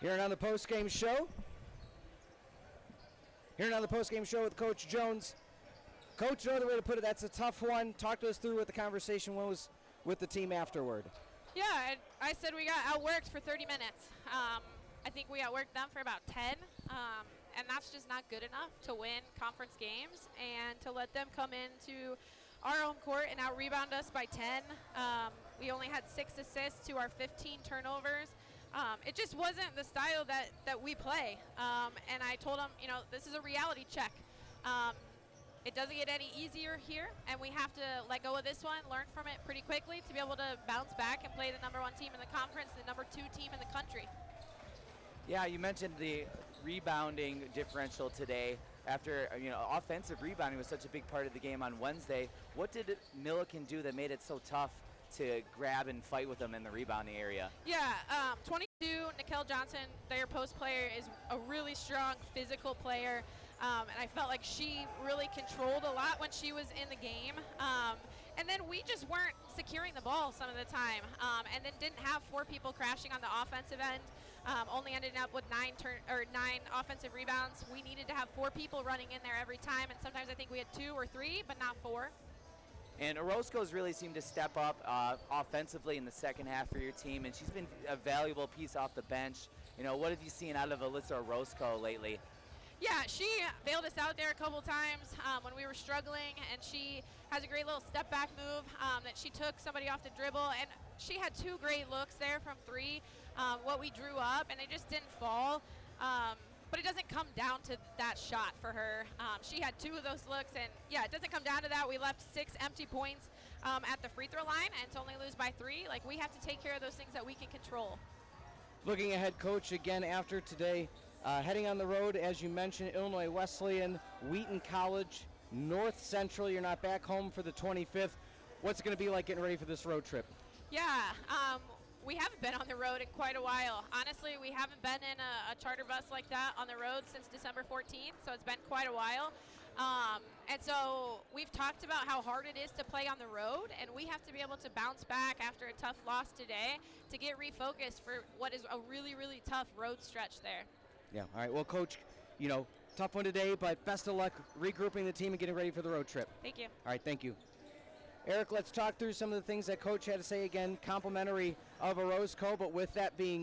Here on the post-game show. Here on the post-game show with Coach Jones. Coach, no other way to put it, that's a tough one. Talk to us through what the conversation was with the team afterward. Yeah, I said we got outworked for 30 minutes. I think we outworked them for about 10, and that's just not good enough to win conference games and to let them come into our own court and out-rebound us by 10. We only had 6 assists to our 15 turnovers. It just wasn't the style that we play. And I told them, this is a reality check. It doesn't get any easier here, and we have to let go of this one, learn from it pretty quickly to be able to bounce back and play the #1 team in the conference, the #2 team in the country. Yeah, you mentioned the rebounding differential today. After, offensive rebounding was such a big part of the game on Wednesday. What did Milliken do that made it so tough to grab and fight with them in the rebounding area? Yeah, 22, Nikel Johnson, their post player, is a really strong physical player. And I felt like she really controlled a lot when she was in the game. And then we just weren't securing the ball some of the time. And then didn't have 4 people crashing on the offensive end. Only ended up with 9 offensive rebounds. We needed to have 4 people running in there every time. And sometimes I think we had 2 or 3, but not 4. And Orozco's really seemed to step up offensively in the second half for your team, and she's been a valuable piece off the bench. What have you seen out of Alyssa Orozco lately? Yeah, she bailed us out there a couple times when we were struggling, and she has a great little step back move that she took somebody off the dribble, and she had 2 great looks there from 3, what we drew up, and they just didn't fall. But it doesn't come down to that shot for her. She had 2 of those looks, and yeah, it doesn't come down to that. We left 6 empty points at the free throw line, and to only lose by 3, we have to take care of those things that we can control. Looking ahead, Coach, again after today, heading on the road, as you mentioned, Illinois Wesleyan, Wheaton College, North Central. You're not back home for the 25th. What's it going to be like getting ready for this road trip? Yeah, we haven't been on the road in quite a while. Honestly, we haven't been in a charter bus like that on the road since December 14th, so it's been quite a while. And so we've talked about how hard it is to play on the road, and we have to be able to bounce back after a tough loss today to get refocused for what is a really, really tough road stretch there. Yeah, all right. Well, Coach, tough one today, but best of luck regrouping the team and getting ready for the road trip. Thank you. All right, thank you. Eric, let's talk through some of the things that Coach had to say again, complimentary of Orozco, but with that being